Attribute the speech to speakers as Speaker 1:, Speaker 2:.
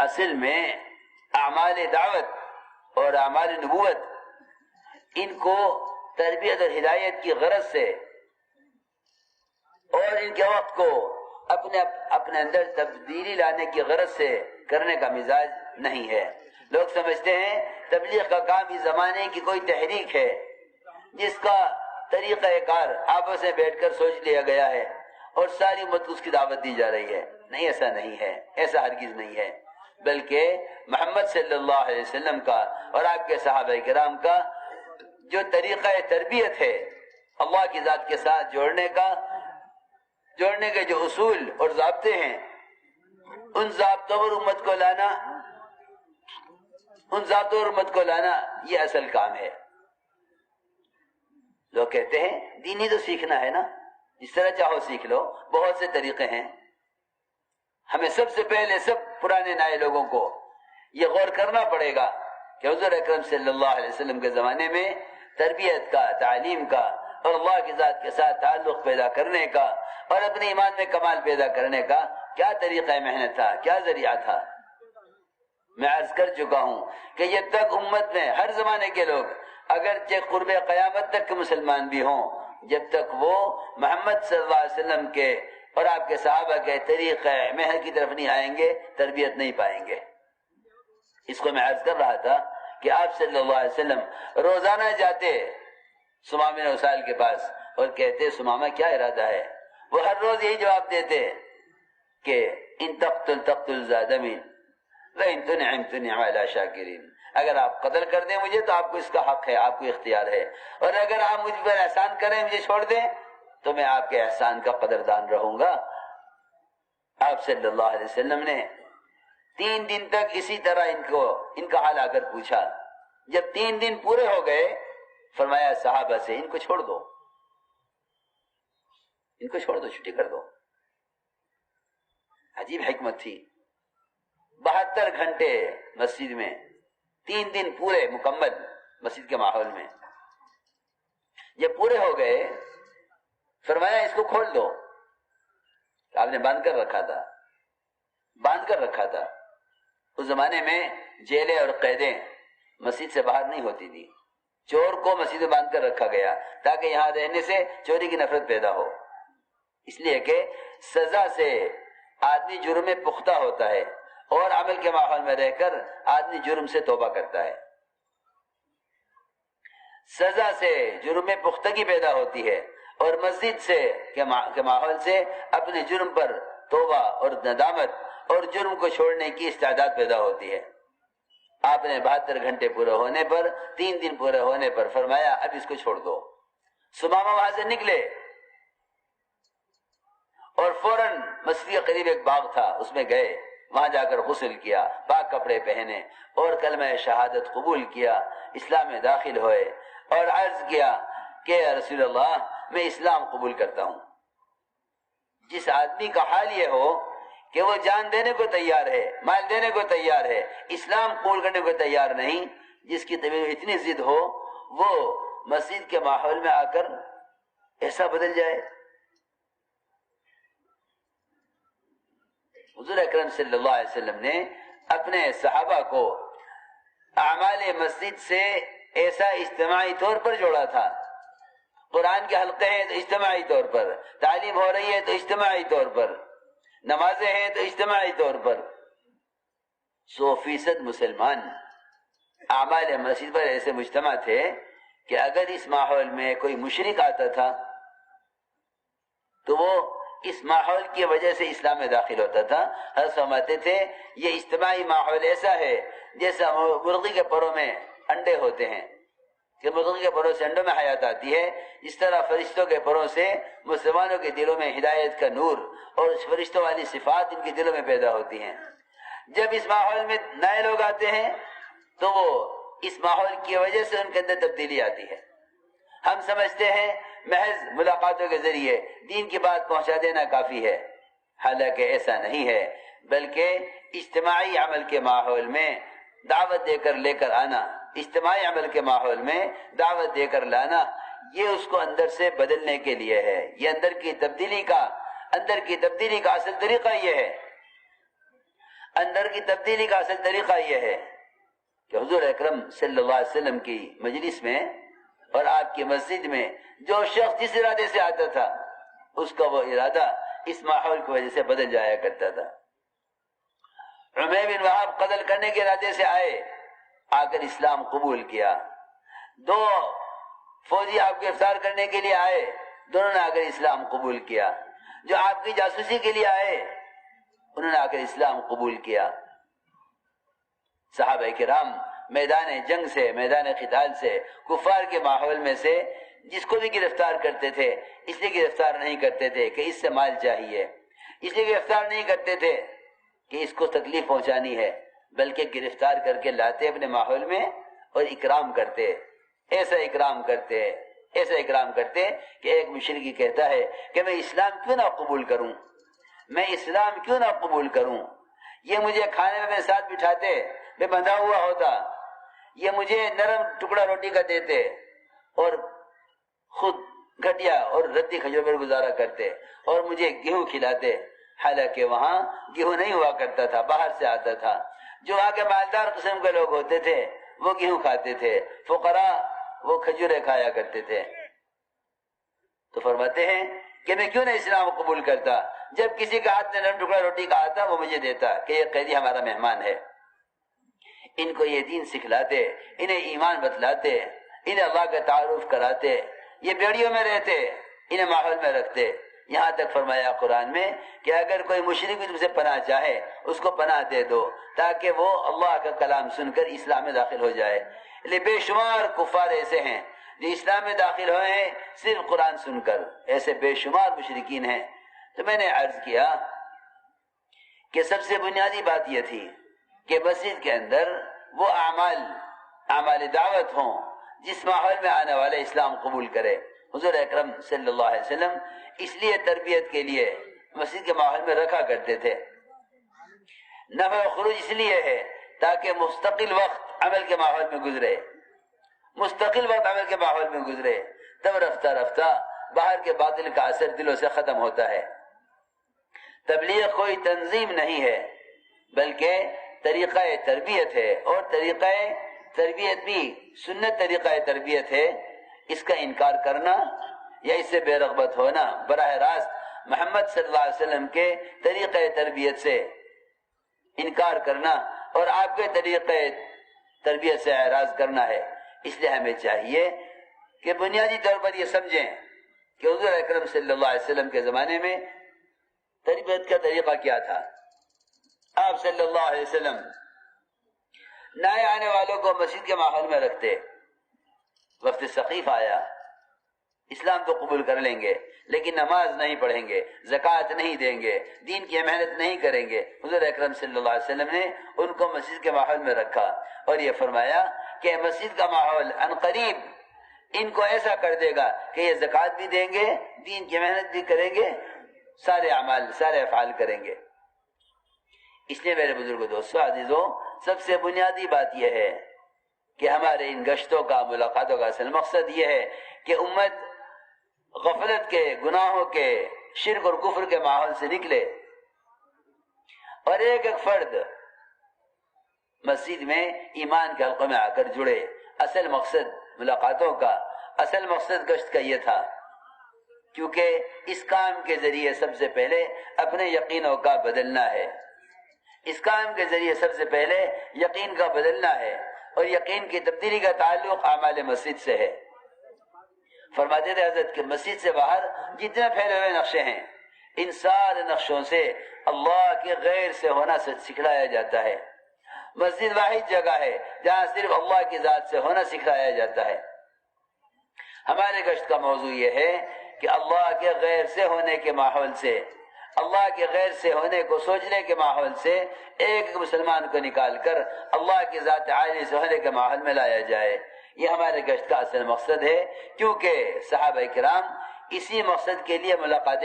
Speaker 1: اصل میں اعمال دعوت اور اعمال نبوت ان کو تربیت اور ہدایت کی غرض سے اور ان کے وقت کو اپنے اندر تبدیلی لانے کی غرض سے کرنے کا مزاج نہیں ہے. لوگ سمجھتے ہیں تبلیغ کا کام اس زمانے کی کوئی تحریک ہے جس کا طریقہ کار آپس میں بیٹھ کر سوچ لیا گیا ہے اور ساری امت کو اس کی دعوت دی جا رہی ہے. نہیں، ایسا نہیں ہے، ایسا ہرگز نہیں ہے. بلکہ محمد صلی اللہ علیہ وسلم کا اور آپ کے صحابہ کرام کا جو طریقہ تربیت ہے، اللہ کی ذات کے ساتھ جوڑنے کے جو اصول اور ضابطے ہیں، ان ضابطوں اور امت کو لانا یہ اصل کام ہے. لوگ کہتے ہیں دین ہی تو سیکھنا ہے نا، جس طرح چاہو سیکھ لو، بہت سے طریقے ہیں. ہمیں سب سے پہلے سب پرانے نئے لوگوں کو یہ غور کرنا پڑے گا کہ حضور اکرم صلی اللہ علیہ وسلم کے زمانے میں تربیت کا، تعلیم کا اور اللہ کی ذات کے ساتھ تعلق پیدا کرنے کا اور اپنے ایمان میں کمال پیدا کرنے کا کیا طریقہ محنت تھا، کیا ذریعہ تھا. میں عرض کر چکا ہوں کہ جب تک امت میں ہر زمانے کے لوگ اگرچہ قرب قیامت تک کے مسلمان بھی ہوں، جب تک وہ محمد صلی اللہ علیہ وسلم کے اور آپ کے صحابہ کے طریقہ محنت کی طرف نہیں آئیں گے، تربیت نہیں پائیں گے. اس کو میں عرض کر رہا تھا کہ آپ صلی اللہ علیہ وسلم روزانہ جاتے ثمامہ بن اسال کے پاس اور کہتے ثمامہ کیا ارادہ ہے؟ وہ ہر روز یہی جواب دیتے کہ ان تقتل زادمین وَإِن تُنْعِمْ تُنْعِمْ عَلَى شَاكِرِينَ. اگر آپ قتل کر دیں مجھے تو آپ کو اس کا حق ہے، آپ کو اختیار ہے، اور اگر آپ مجھ پر احسان کریں، مجھے چھوڑ دیں تو میں آپ کے احسان کا قدردان رہوں گا. آپ صلی اللہ علیہ وسلم نے 3 دن تک اسی طرح ان کا حال آ کر پوچھا. جب 3 دن پورے ہو گئے فرمایا صحابہ سے ان کو چھوڑ دو، چھٹی کر دو. عجیب حکمت تھی. 72 گھنٹے مسجد میں، 3 دن پورے مکمل مسجد کے ماحول میں. جب پورے ہو گئے فرمایا اس کو کھول دو. آپ نے باندھ کر رکھا تھا. اس زمانے میں جیلیں اور قیدیں مسجد سے باہر نہیں ہوتی تھی. چور کو مسجد میں باندھ کر رکھا گیا تاکہ یہاں رہنے سے چوری کی نفرت پیدا ہو. اس لیے کہ سزا سے آدمی جرم میں پختہ ہوتا ہے اور عمل کے ماحول میں رہ کر آدمی جرم سے توبہ کرتا ہے. سزا سے جرم میں پختگی پیدا ہوتی ہے اور مسجد سے کے ماحول سے اپنے جرم پر توبہ اور ندامت اور جرم کو چھوڑنے کی استعداد پیدا ہوتی ہے. آپ نے 72 گھنٹے پورے ہونے پر، 3 دن پورے ہونے پر فرمایا اب اس کو چھوڑ دو. ثمامہ وہاں سے نکلے اور فوراً مسجد کے قریب ایک باغ تھا، اس میں گئے. وہاں جا کر غسل کیا، پاک کپڑے پہنے اور کلمہ شہادت قبول کیا، اسلام میں داخل ہوئے اور عرض کیا کہ یا رسول اللہ میں اسلام قبول کرتا ہوں. جس آدمی کا حال یہ ہو کہ وہ جان دینے کو تیار ہے، مال دینے کو تیار ہے، اسلام قبول کرنے کو تیار نہیں، جس کی طبیعت اتنی ضد ہو، وہ مسجد کے ماحول میں آ کر ایسا بدل جائے. حضور اکرم صلی اللہ علیہ وسلم نے اپنے صحابہ کو اعمال مسجد سے ایسا اجتماعی طور پر جوڑا تھا. قرآن کے حلقے ہیں تو اجتماعی طور پر، تعلیم ہو رہی ہے تو اجتماعی طور پر، نمازیں ہیں تو اجتماعی طور پر. 100% مسلمان اعمال مسجد پر ایسے مجتمع تھے کہ اگر اس ماحول میں کوئی مشرک آتا تھا تو وہ اس ماحول کی وجہ سے اسلام میں داخل ہوتا تھا. ہر سمجھتے تھے یہ اجتماعی ماحول ایسا ہے جیسا مرغی کے پروں میں انڈے ہوتے ہیں کہ مرغی کے پروں سے انڈوں میں حیات آتی ہے، اس طرح فرشتوں کے پروں سے مسلمانوں کے دلوں میں ہدایت کا نور اور فرشتوں والی صفات ان کے دلوں میں پیدا ہوتی ہیں. جب اس ماحول میں نئے لوگ آتے ہیں تو وہ اس ماحول کی وجہ سے ان کے اندر تبدیلی آتی ہے. ہم سمجھتے ہیں محض ملاقاتوں کے ذریعے دین کی بات پہنچا دینا کافی ہے، حالانکہ ایسا نہیں ہے، بلکہ اجتماعی عمل کے ماحول میں دعوت دے کر لے کر آنا، اجتماعی عمل کے ماحول میں دعوت دے کر لانا، یہ اس کو اندر سے بدلنے کے لیے ہے. یہ اندر کی تبدیلی کا اصل طریقہ یہ ہے. اندر کی تبدیلی کا اصل طریقہ یہ ہے کہ حضور اکرم صلی اللہ علیہ وسلم کی مجلس میں اور آپ کی مسجد میں جو شخص جس ارادے سے آتا تھا اس کا وہ ارادہ اس ماحول کی وجہ سے بدل جایا کرتا تھا۔ عمیر بن وہاب قتل کرنے کے ارادے سے آئے، آ کر اسلام قبول کیا۔ دو فوجی آپ گرفتار کرنے کے لیے آئے، دونوں نے آ کر اسلام قبول کیا۔ جو آپ کی جاسوسی کے لیے آئے انہوں نے آ کر اسلام قبول کیا۔ صحابہ کرام میدان جنگ سے، میدان قتال سے، کفار کے ماحول میں سے جس کو بھی گرفتار کرتے تھے اس لیے گرفتار نہیں کرتے تھے کہ اس سے مال چاہیے، اس لیے گرفتار نہیں کرتے تھے کہ اس کو تکلیف پہنچانی ہے، بلکہ گرفتار کر کے لاتے اپنے ماحول میں اور اکرام کرتے، ایسا اکرام کرتے کہ ایک مشرکی کہتا ہے کہ میں اسلام کیوں نہ قبول کروں، میں اسلام کیوں نہ قبول کروں، یہ مجھے کھانے میں میرے ساتھ بٹھاتے، میں بندھا ہوا ہوتا، یہ مجھے نرم ٹکڑا روٹی کا دیتے اور خود گھٹیا اور ردی کھجور پر گزارا کرتے اور مجھے گیہوں کھلاتے، حالانکہ وہاں گیہوں نہیں ہوا کرتا تھا، باہر سے آتا تھا۔ جو وہاں کے مالدار قسم کے لوگ ہوتے تھے وہ گیہوں کھاتے تھے، فقراء وہ کھجوریں کھایا کرتے تھے۔ تو فرماتے ہیں کہ میں کیوں نہ اسلام قبول کرتا، جب کسی کا ہاتھ میں نرم ٹکڑا روٹی کا آتا وہ مجھے دیتا کہ یہ قیدی ہمارا مہمان ہے۔ ان کو یہ دین سکھلاتے، انہیں ایمان بتلاتے، انہیں اللہ کا تعارف کراتے، یہ بیڑیوں میں رہتے، انہیں ماحول میں رکھتے۔ یہاں تک فرمایا قرآن میں کہ اگر کوئی مشرک بھی تم سے پناہ چاہے اس کو پناہ دے دو تاکہ وہ اللہ کا کلام سن کر اسلام میں داخل ہو جائے۔ لے بے شمار کفار ایسے ہیں جو اسلام میں داخل ہوئے ہیں صرف قرآن سن کر، ایسے بے شمار مشرکین ہیں۔ تو میں نے عرض کیا کہ سب سے بنیادی بات یہ تھی کہ مسجد کے اندر وہ اعمال دعوت ہوں جس ماحول میں آنے والے اسلام قبول کرے۔ حضور اکرم صلی اللہ علیہ وسلم اس لیے تربیت کے لیے مسجد کے ماحول میں رکھا کرتے تھے۔ نفع و خروج اس لیے ہے تاکہ مستقل وقت عمل کے ماحول میں گزرے، تب رفتہ رفتہ باہر کے باطل کا اثر دلوں سے ختم ہوتا ہے۔ تبلیغ کوئی تنظیم نہیں ہے بلکہ طریقہ تربیت ہے، اور طریقہ تربیت بھی سنت طریقہ تربیت ہے۔ اس کا انکار کرنا یا اس سے بے رغبت ہونا، براہ راست محمد صلی اللہ علیہ وسلم کے طریقہ تربیت سے انکار کرنا اور آپ کے طریقہ تربیت سے اعراض کرنا ہے۔ اس لیے ہمیں چاہیے کہ بنیادی طور پر یہ سمجھیں کہ حضور اکرم صلی اللہ علیہ وسلم کے زمانے میں تربیت کا طریقہ کیا تھا۔ آپ صلی اللہ علیہ وسلم نئے آنے والوں کو مسجد کے ماحول میں رکھتے۔ وقت ثقیف آیا، اسلام تو قبول کر لیں گے لیکن نماز نہیں پڑھیں گے، زکوٰۃ نہیں دیں گے، دین کی محنت نہیں کریں گے۔ حضور اکرم صلی اللہ علیہ وسلم نے ان کو مسجد کے ماحول میں رکھا اور یہ فرمایا کہ مسجد کا ماحول عنقریب ان کو ایسا کر دے گا کہ یہ زکوٰۃ بھی دیں گے، دین کی محنت بھی کریں گے، سارے افعال کریں گے۔ اس لیے میرے بزرگوں، دوستو، عزیزوں، سب سے بنیادی بات یہ ہے کہ ہمارے ان گشتوں کا، ملاقاتوں کا اصل مقصد یہ ہے کہ امت غفلت کے، گناہوں کے، شرک اور کفر کے ماحول سے نکلے اور ایک ایک فرد مسجد میں ایمان کے حلقوں میں آ کر جڑے۔ اصل مقصد ملاقاتوں کا، اصل مقصد گشت کا یہ تھا، کیونکہ اس کام کے ذریعے سب سے پہلے اپنے یقینوں کا بدلنا ہے۔ اس کام کے ذریعے سب سے پہلے یقین کا بدلنا ہے، اور یقین کی تبدیلی کا تعلق اعمال مسجد سے ہے۔ فرماتے تھے حضرت کہ مسجد سے باہر جتنے پھیلے ہوئے نقشے ہیں، ان سارے نقشوں سے اللہ کے غیر سے ہونا سکھلایا جاتا ہے۔ مسجد واحد جگہ ہے جہاں صرف اللہ کی ذات سے ہونا سکھلایا جاتا ہے۔ ہمارے گشت کا موضوع یہ ہے کہ اللہ کے غیر سے ہونے کے ماحول سے، اللہ کے غیر سے ہونے کو سوچنے کے ماحول سے ایک مسلمان کو نکال کر اللہ کی ذات عالی سے ہونے کے ماحول میں لایا جائے۔ یہ ہمارے گشت کا اصل مقصد ہے، کیونکہ صحابہ کرام اسی مقصد کے لیے ملاقاتیں